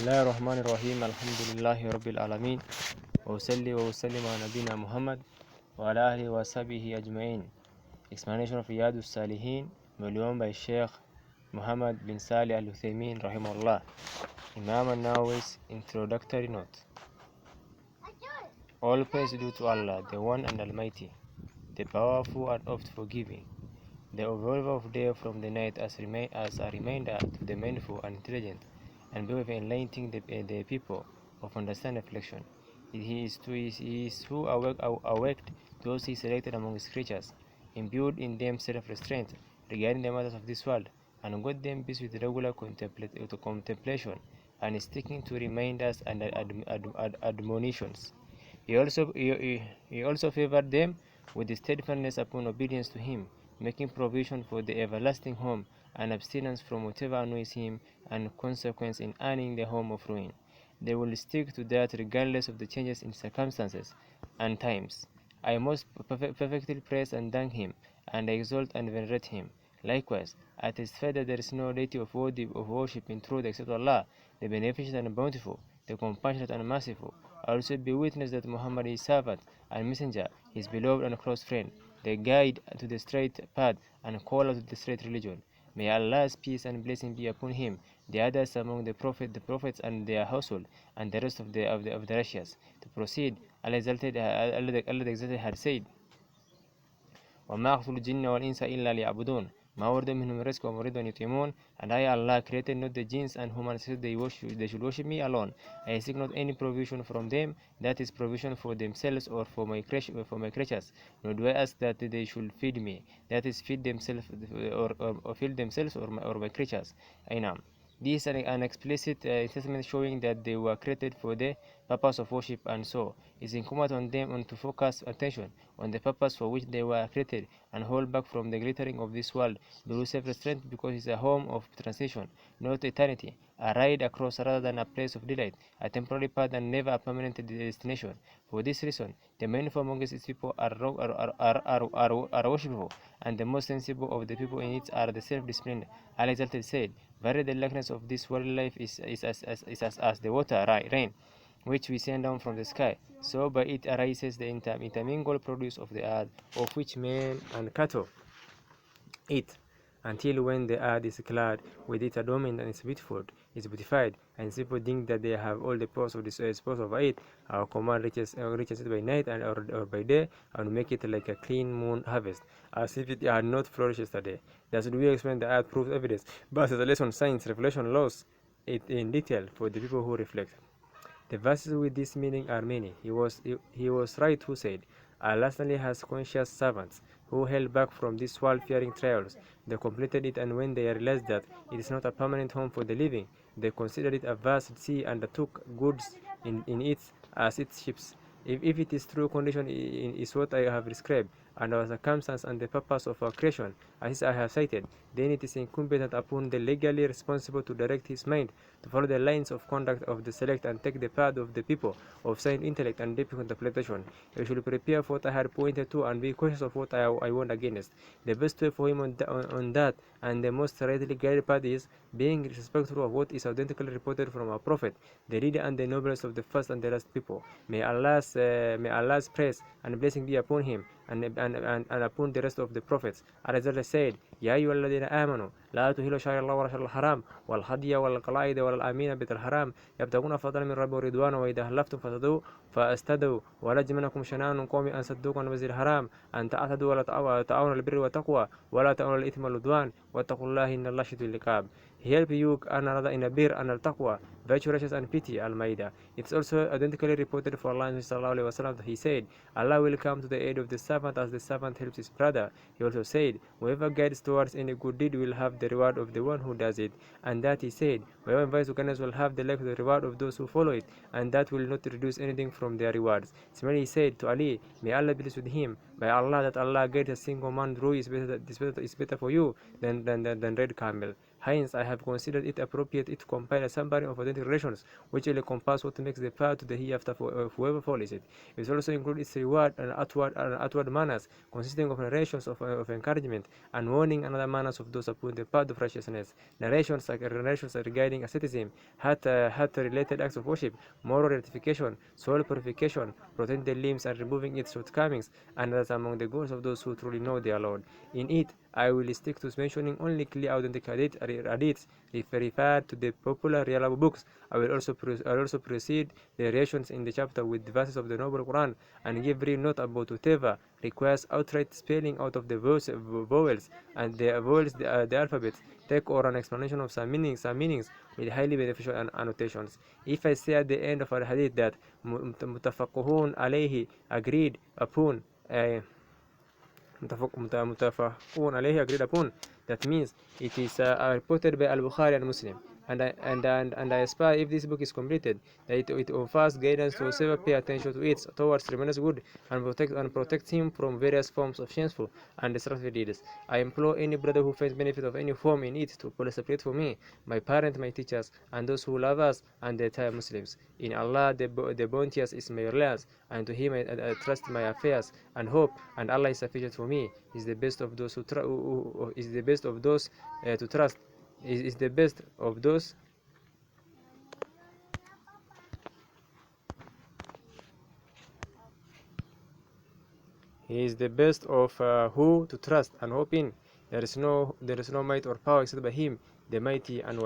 الله الرحمن الرحيم. الحمد لله رب العالمين، وأصلي وأسلم على نبينا Muhammad وعلى آله وصحبه أجمعين. Explanation of Riyadh As-Salihin, volume by Shaykh Muhammad bin Salih Al-Uthaymeen rahimahullah. Imām An-Nawawi's introductory note. All praise due to Allah, the One and Almighty, the Powerful and oft forgiving, the Overlover of day from the night, as a reminder to the mindful and intelligent, and be with enlightening the people of understand reflection. He is who awaked those he selected among his creatures, imbued in them self-restraint regarding the matters of this world, and got them busy with regular contemplation and sticking to reminders and admonitions. He also favored them with the steadfastness upon obedience to him, making provision for the everlasting home and abstinence from whatever annoys him, and consequence in earning the home of ruin. They will stick to that regardless of the changes in circumstances and times. I most perfectly praise and thank him, and exalt and venerate him. Likewise, I testify that there is no deity of worship in truth except Allah, the beneficent and bountiful, the compassionate and merciful. I also be witness that Muhammad is servant and messenger, his beloved and close friend, the guide to the straight path and caller to the straight religion. May Allah's peace and blessing be upon him, the others among the prophets and their household, and the rest of the righteous. To proceed, Allah the Exalted had said, وَمَا أَخْلُقُ الْجِنَّ وَالْإِنسَ إِلَّا لِيَعْبُدُونَ مَا أُرِيدُ مِنْهُمْ مِنْ رِزْقٍ وَمَا أُرِيدُ أَنْ يُطْعِمُونِ. And I, Allah, created not the jinns and humans so they should worship me alone. I seek not any provision from them, that is provision for themselves or for my creatures. Nor do I ask that they should feed me, that is feed themselves or feed themselves or my creatures. Ainam. This is an explicit statement showing that they were created for the purpose of worship, and so it's incumbent on them to focus attention on the purpose for which they were created and hold back from the glittering of this world. They lose self-restraint because it's a home of transition, not eternity, a ride across rather than a place of delight, a temporary path and never a permanent destination. For this reason, the mindful amongst its people are worshipful, and the most sensible of the people in it are the self-disciplined. Allah Exalted said, "Very the likeness of this worldly life is as the water, rain, which we send down from the sky. So by it arises the intermingled produce of the earth, of which men and cattle eat, until when the earth is clad with its adornment and is beautified, and people think that they have all the powers of over it. Our command reaches it by night or by day, and make it like a clean moon harvest, as if it had not flourished yesterday. Thus do we explain the earth proves evidence, but as a lesson, science, revelation, laws it in detail for the people who reflect. The verses with this meaning are many. He was right who said, Allah certainly has conscious servants who held back from this world-fearing trials. They completed it, and when they realized that it is not a permanent home for the living, they considered it a vast sea and took goods in it as its ships. If it is true condition is what I have described, and our circumstance and the purpose of our creation, as I have cited, then it is incumbent upon the legally responsible to direct his mind to follow the lines of conduct of the select and take the path of the people of sound intellect and deep contemplation. He should prepare for what I had pointed to and be cautious of what I warned against. The best way for him on that and the most rightly guided path is being respectful of what is authentically reported from our Prophet, the leader and the noblest of the first and the last people. May Allah's praise and blessing be upon him and upon the rest of the prophets. Allah said, يا أيها الذين آمنوا لا تهلوا شهر الله والشهر الحرام والهدي والقلائد والآمين بيت الحرام يبتغون فضلا من ربهم ورضوانا وإذا حلفتم فاستدوا ولا يجرمنكم شنآن قوم أن صدوكم عن المسجد الحرام أن تعتدوا ولا تعاونوا على البر والتقوى ولا تعاونوا على الإثم والعدوان واتقوا الله إن الله شديد العقاب. He help you and another in a bir and al-taqwa, virtue, righteousness and pity. Al-Ma'idah. It's also identically reported for Allah that he said, Allah will come to the aid of the servant as the servant helps his brother. He also said, whoever guides towards any good deed will have the reward of the one who does it. And that he said, whoever invites to kindness will have the like of the reward of those who follow it, and that will not reduce anything from their rewards. Similarly he said to Ali, may Allah be pleased with him, by Allah that Allah guides a single man through is better for you than red camel. Hence, I have considered it appropriate to compile a summary of authentic narrations, which will encompass what makes the path to the hereafter for whoever follows it. It also includes its reward and outward manners, consisting of narrations of encouragement and warning, and other manners of those upon the path of righteousness. Narrations regarding asceticism, heart-related acts of worship, moral rectification, soul purification, protecting the limbs and removing its shortcomings, and that's among the goals of those who truly know their Lord. In it, I will stick to mentioning only clear authentic hadiths referred to the popular reliable books. I will also proceed the narrations in the chapter with the verses of the Noble Quran, and give brief note about whatever requires outright spelling out of the vowels and the alphabet. Take or an explanation of some meanings with highly beneficial annotations. If I say at the end of a hadith that mutafaqihun alayhi agreed upon, agreed upon, that means it is reported by Al-Bukhari and Muslim. And I aspire, if this book is completed, that it offers guidance to whoever pay attention to it towards tremendous good, and protect him from various forms of shameful and destructive deeds. I implore any brother who finds benefit of any form in it to participate for me, my parents, my teachers, and those who love us and the entire Muslims. In Allah, the bounteous is my reliance, and to Him I trust my affairs and hope, and Allah is sufficient for me. Is the best of those is the best of those to trust. Is the best of those. He is the best of who to trust and hope in. There is no might or power except by Him, the mighty and